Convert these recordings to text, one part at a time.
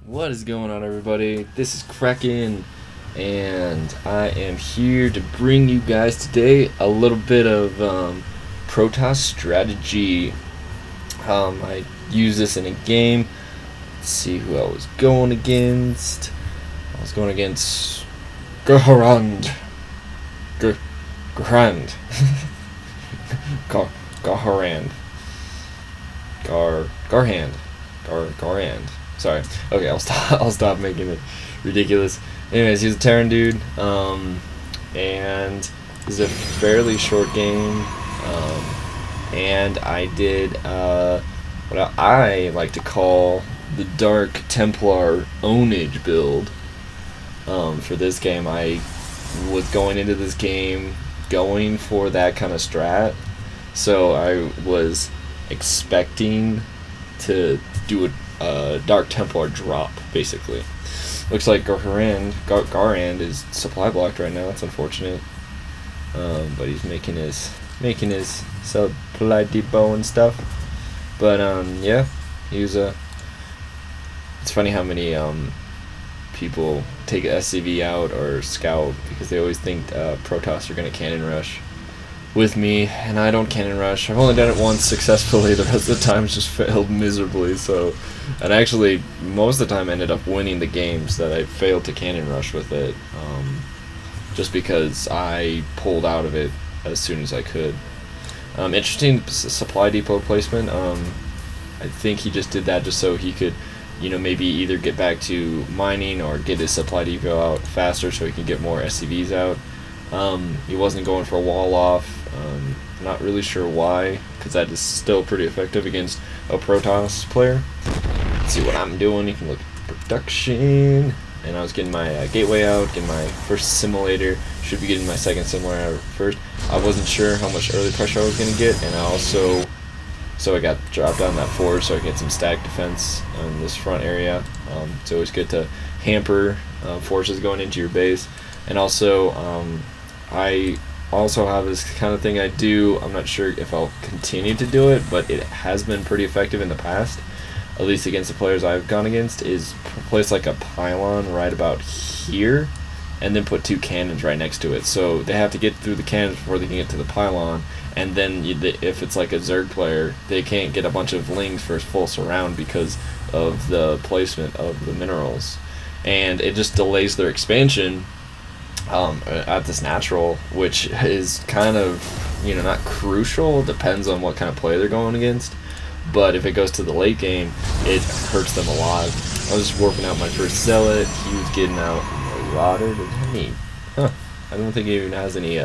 What is going on, everybody? This is Kracken, and I am here to bring you guys today a little bit of Protoss strategy. I use this in a game. Let's see who I was going against. I was going against Garand. Garand. Garhand. Sorry. Okay, I'll stop making it ridiculous. Anyways, he's a Terran dude, and this is a fairly short game. And I did what I like to call the Dark Templar Ownage build. For this game, I was going into this game going for that kind of strat, so I was expecting to do a Dark Templar drop, basically. Looks like Garand is supply blocked right now. That's unfortunate. But he's making his supply depot and stuff. But yeah, he's it's funny how many people take a SCV out or scout because they always think Protoss are gonna cannon rush with me, and I don't cannon rush. I've only done it once successfully. The rest of the time just failed miserably. So, and actually most of the time ended up winning the games that I failed to cannon rush with it, just because I pulled out of it as soon as I could. Interesting supply depot placement. I think he just did that just so he could, you know, maybe either get back to mining or get his supply depot out faster so he can get more SCVs out. He wasn't going for a wall off. Not really sure why, because that is still pretty effective against a Protoss player. Let's see what I'm doing. You can look at production, and I was getting my gateway out, getting my first simulator. Should be getting my second simulator out first. I wasn't sure how much early pressure I was going to get, and I also, so I got dropped down that forward so I can get some stack defense on this front area. It's always good to hamper forces going into your base. And also, I also have this kind of thing I do. I'm not sure if I'll continue to do it, but it has been pretty effective in the past, at least against the players I've gone against, is place like a pylon right about here and then put two cannons right next to it. So they have to get through the cannons before they can get to the pylon, and then if it's like a Zerg player, they can't get a bunch of lings for a full surround because of the placement of the minerals. And it just delays their expansion at this natural, which is kind of, you know, not crucial. Depends on what kind of player they're going against. But if it goes to the late game, it hurts them a lot. I was just warping out my first zealot. He was getting out Marauder. I don't think he even has any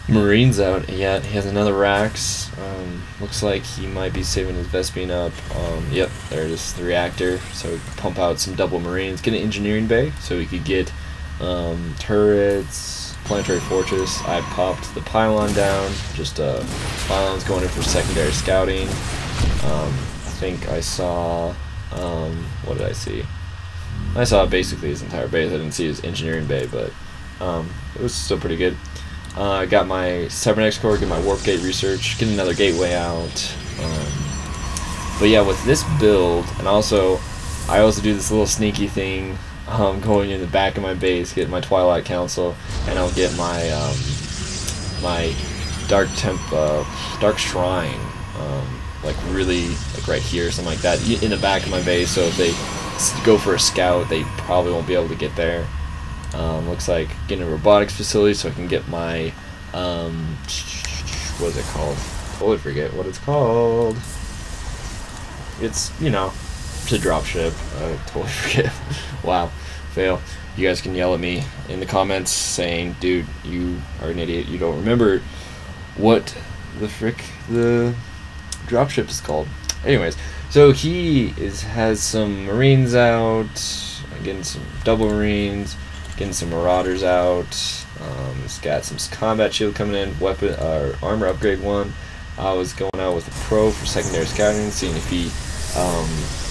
Marines out yet. He has another Rax. Looks like he might be saving his Vespene up. Yep, there it is, the reactor. So we can pump out some double Marines, get an engineering bay, so we could get turrets, planetary fortress. I popped the pylon down. Just pylons going in for secondary scouting. I think I saw, what did I see? I saw basically his entire base. I didn't see his engineering bay, but it was still pretty good. I got my Cybernex core, get my warp gate research, get another gateway out. But yeah, with this build, and also I also do this little sneaky thing, going in the back of my base, get my Twilight Council, and I'll get my my Dark Shrine, like really like right here, something like that, in the back of my base. So if they go for a scout, they probably won't be able to get there. Looks like getting a robotics facility so I can get my what is it called? Totally forget what it's called. It's, you know, to drop ship. I totally forget. Wow, fail. You guys can yell at me in the comments saying, dude, you are an idiot, you don't remember what the frick the dropship is called. Anyways, so he has some Marines out, getting some double Marines, getting some Marauders out. He's got some combat shield coming in, weapon armor upgrade 1. I was going out with a pro for secondary scouting, seeing if he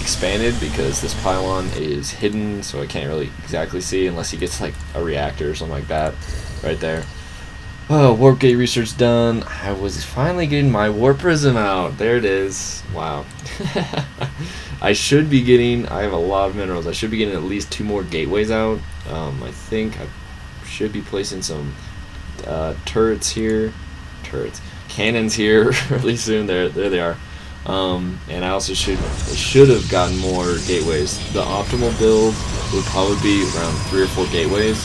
expanded, because this pylon is hidden, so I can't really exactly see unless he gets like a reactor or something like that right there. Oh, warp gate research done. I was finally getting my warp prism out. There it is. Wow. I should be getting, I have a lot of minerals. I should be getting at least 2 more gateways out. I think I should be placing some turrets here. Cannons here really soon. There they are. And I also should have gotten more gateways. The optimal build would probably be around 3 or 4 gateways.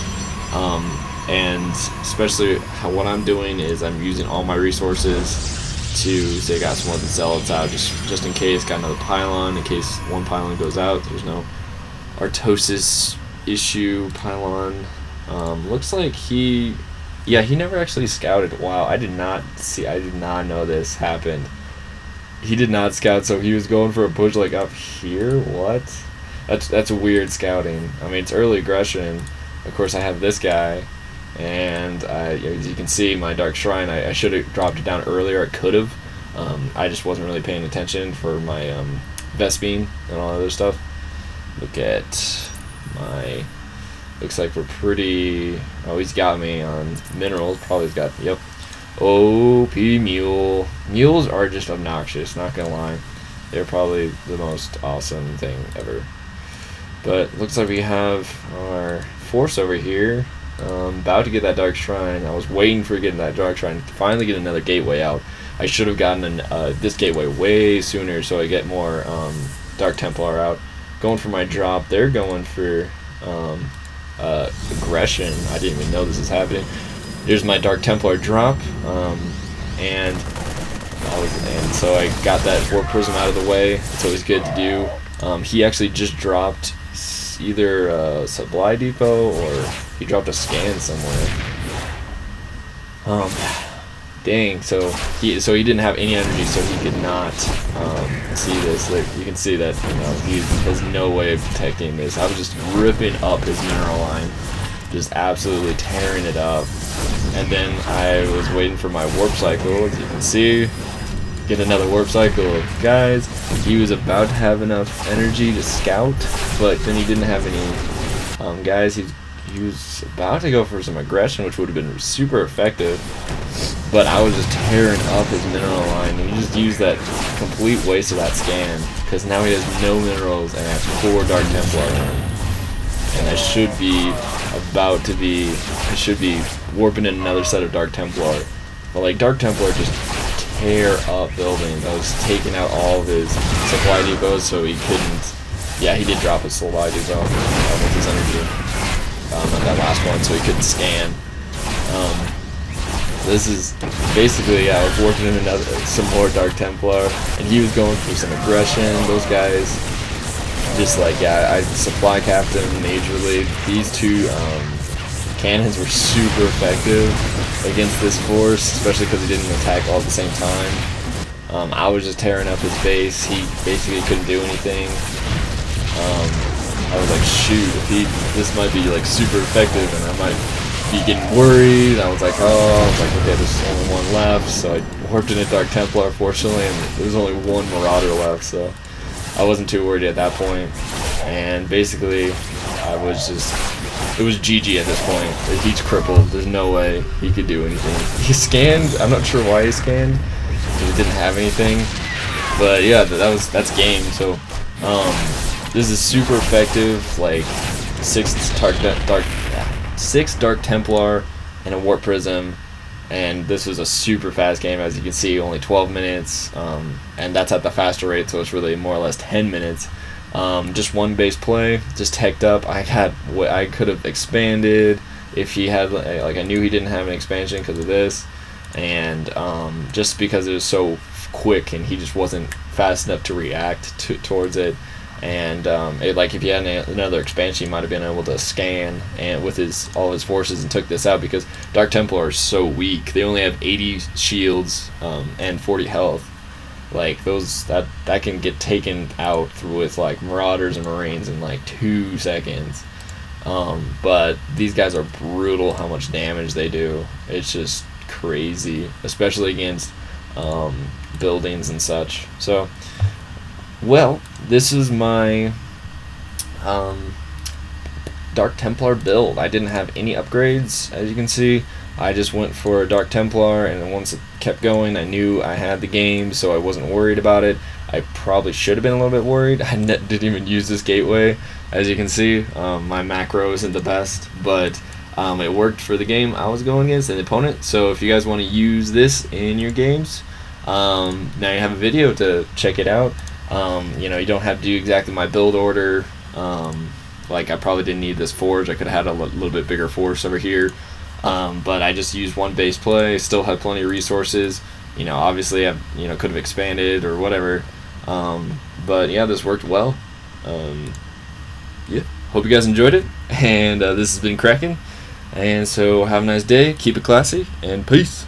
And especially what I'm doing is I'm using all my resources to say I got some more of the zealots out just in case. Got another pylon in case one pylon goes out. There's no Artosis issue pylon. Looks like he never actually scouted. Wow, I did not know this happened. He did not scout, so he was going for a push like up here. What? That's a weird scouting. I mean, it's early aggression. Of course, I have this guy, and as you can see, my Dark Shrine, I should have dropped it down earlier. I could have. I just wasn't really paying attention for my Vespine and all that other stuff. Look at my... Looks like we're pretty... Oh, he's got me on minerals. Probably he's got... Yep. OP Mule. Mules are just obnoxious, not gonna lie. They're probably the most awesome thing ever. But looks like we have our force over here. About to get that Dark Shrine. I was waiting for getting that Dark Shrine to finally get another gateway out. I should have gotten this gateway way sooner so I get more Dark Templar out. Going for my drop. They're going for aggression. I didn't even know this is happening. Here's my Dark Templar drop, and so I got that Warp Prism out of the way. It's always good to do. He actually just dropped either a supply depot or he dropped a scan somewhere. Dang. So he didn't have any energy, so he could not see this. Like, you can see that he has no way of detecting this. I was just ripping up his mineral line, just absolutely tearing it up. And then I was waiting for my warp cycle, as you can see. Get another warp cycle. Guys, he was about to have enough energy to scout, but then he didn't have any. Guys, he was about to go for some aggression, which would have been super effective. But I was just tearing up his mineral line. He just used that complete waste of that scan, because now he has no minerals and I have 4 Dark Templar. And I should be warping in another set of Dark Templar. But like, Dark Templar just tear up buildings. I was taking out all of his supply depots so he couldn't... Yeah, he did drop his supply depot with his energy on that last one, so he couldn't scan. This is basically, yeah, I was working in some more Dark Templar, and he was going for some aggression. Those guys, just like, yeah, I supply capped him majorly. These 2 cannons were super effective against this force, especially because he didn't attack all at the same time. I was just tearing up his base. He basically couldn't do anything. I was like, shoot, this might be like super effective, and I might be getting worried. I was like, okay, there's only 1 left, so I warped in a Dark Templar, fortunately, and there's only 1 Marauder left, so I wasn't too worried at that point. And basically, it was GG at this point. He's crippled. There's no way he could do anything. He scanned. I'm not sure why he scanned, because he didn't have anything. But yeah, that's game. So this is super effective. Like 6 Dark Templar and a Warp Prism, and this was a super fast game, as you can see, only 12 minutes, and that's at the faster rate, so it's really more or less 10 minutes. Just 1 base play, just teched up. I could have expanded if he had, like, I knew he didn't have an expansion because of this, and just because it was so quick and he just wasn't fast enough to react towards it. And like, if he had another expansion, he might have been able to scan and with all his forces and took this out, because Dark Templar are so weak. They only have 80 shields and 40 health. Like, that can get taken out with like Marauders and Marines in like 2 seconds. But these guys are brutal how much damage they do. It's just crazy, especially against buildings and such. So, well, this is my Dark Templar build. I didn't have any upgrades, as you can see. I just went for a Dark Templar, and once it kept going, I knew I had the game, so I wasn't worried about it. I probably should have been a little bit worried. I didn't even use this gateway. As you can see, my macro isn't the best, but it worked for the game I was going against and the opponent. So if you guys want to use this in your games, now you have a video to check it out. You know, you don't have to do exactly my build order. Like I probably didn't need this forge. I could have had a little bit bigger force over here, but I just used one base play. Still had plenty of resources. You know, obviously I could have expanded or whatever. But yeah, this worked well. Yeah, hope you guys enjoyed it. And this has been Kracken. And so have a nice day. Keep it classy and peace.